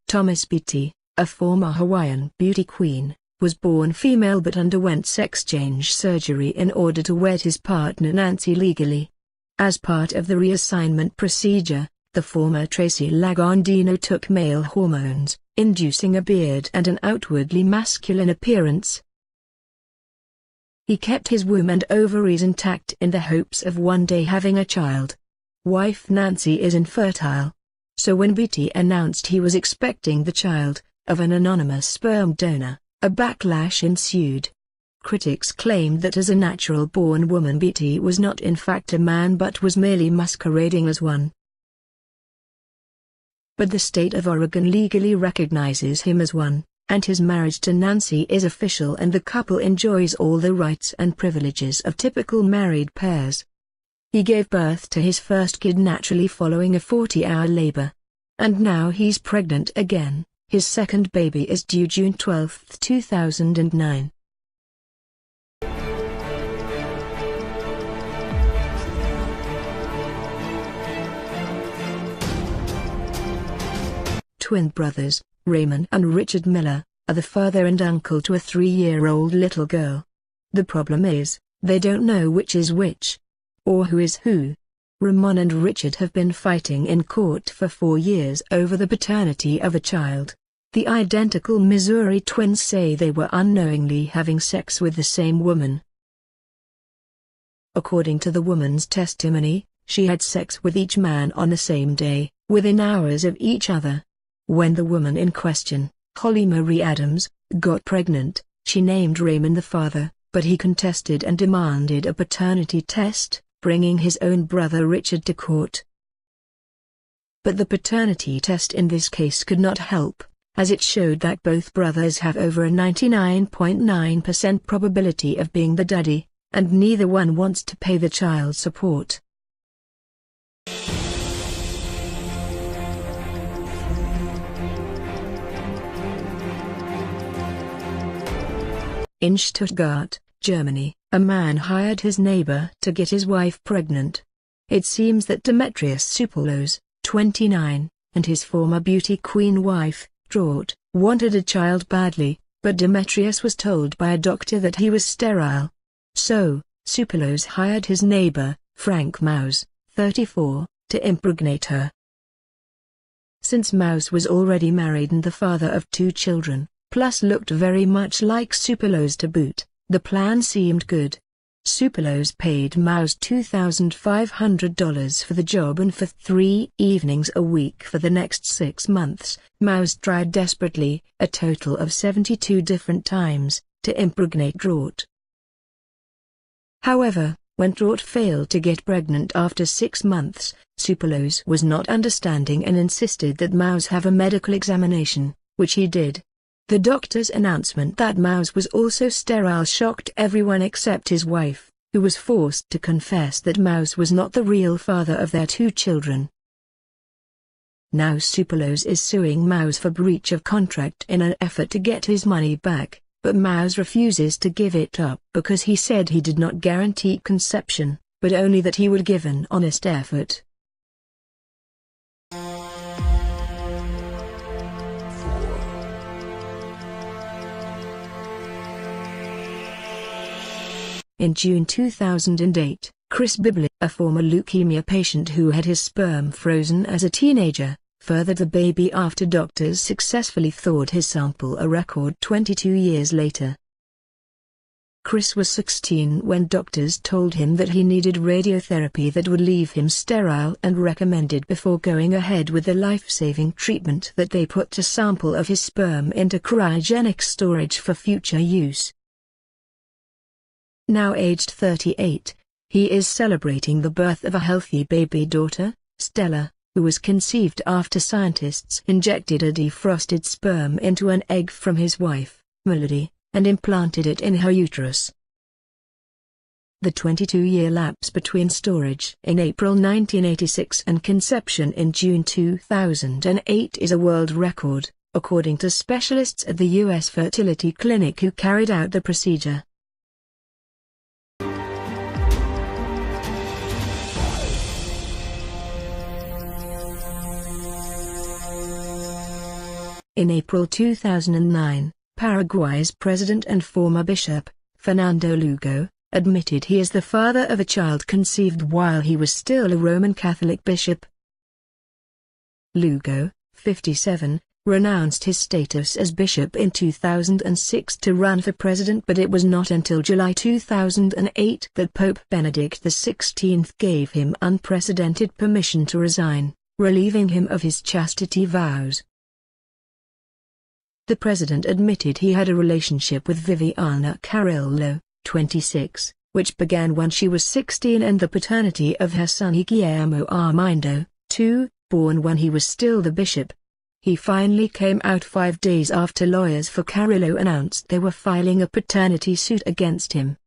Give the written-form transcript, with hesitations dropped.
Thomas Beatty, a former Hawaiian beauty queen, was born female but underwent sex change surgery in order to wed his partner Nancy legally. As part of the reassignment procedure, the former Tracy Lagondino took male hormones, inducing a beard and an outwardly masculine appearance. He kept his womb and ovaries intact in the hopes of one day having a child. Wife Nancy is infertile. So when Beatty announced he was expecting the child of an anonymous sperm donor, a backlash ensued. Critics claimed that as a natural-born woman Beatty was not in fact a man but was merely masquerading as one. But the state of Oregon legally recognizes him as one, and his marriage to Nancy is official and the couple enjoys all the rights and privileges of typical married pairs. He gave birth to his first kid naturally following a 40-hour labor. And now he's pregnant again. His second baby is due June 12, 2009. Twin brothers, Raymond and Richard Miller, are the father and uncle to a 3-year-old little girl. The problem is, they don't know which is which, or who is who. Ramon and Richard have been fighting in court for 4 years over the paternity of a child. The identical Missouri twins say they were unknowingly having sex with the same woman. According to the woman's testimony, she had sex with each man on the same day, within hours of each other. When the woman in question, Holly Marie Adams, got pregnant, she named Raymond the father, but he contested and demanded a paternity test, bringing his own brother Richard to court. But the paternity test in this case could not help, as it showed that both brothers have over a 99.9% probability of being the daddy, and neither one wants to pay the child support. In Stuttgart, Germany, a man hired his neighbor to get his wife pregnant. It seems that Demetrius Supelos, 29, and his former beauty queen wife, Traut, wanted a child badly, but Demetrius was told by a doctor that he was sterile. So, Supelos hired his neighbor, Frank Maus, 34, to impregnate her. Since Maus was already married and the father of 2 children, plus looked very much like Supelos to boot, the plan seemed good. Supelos paid Maus $2,500 for the job and for 3 evenings a week for the next 6 months, Maus tried desperately, a total of 72 different times, to impregnate Traut. However, when Traut failed to get pregnant after 6 months, Supelos was not understanding and insisted that Maus have a medical examination, which he did. The doctor's announcement that Maus was also sterile shocked everyone except his wife, who was forced to confess that Maus was not the real father of their 2 children. Now Supelos is suing Maus for breach of contract in an effort to get his money back, but Maus refuses to give it up because he said he did not guarantee conception, but only that he would give an honest effort. In June 2008, Chris Bibley, a former leukemia patient who had his sperm frozen as a teenager, fathered the baby after doctors successfully thawed his sample a record 22 years later. Chris was 16 when doctors told him that he needed radiotherapy that would leave him sterile and recommended before going ahead with the life-saving treatment that they put a sample of his sperm into cryogenic storage for future use. Now aged 38, he is celebrating the birth of a healthy baby daughter, Stella, who was conceived after scientists injected a defrosted sperm into an egg from his wife, Melody, and implanted it in her uterus. The 22-year lapse between storage in April 1986 and conception in June 2008 is a world record, according to specialists at the U.S. fertility clinic who carried out the procedure. In April 2009, Paraguay's president and former bishop, Fernando Lugo, admitted he is the father of a child conceived while he was still a Roman Catholic bishop. Lugo, 57, renounced his status as bishop in 2006 to run for president, but it was not until July 2008 that Pope Benedict XVI gave him unprecedented permission to resign, relieving him of his chastity vows. The president admitted he had a relationship with Viviana Carrillo, 26, which began when she was 16, and the paternity of her son Guillermo Armindo, 2, born when he was still the bishop. He finally came out 5 days after lawyers for Carrillo announced they were filing a paternity suit against him.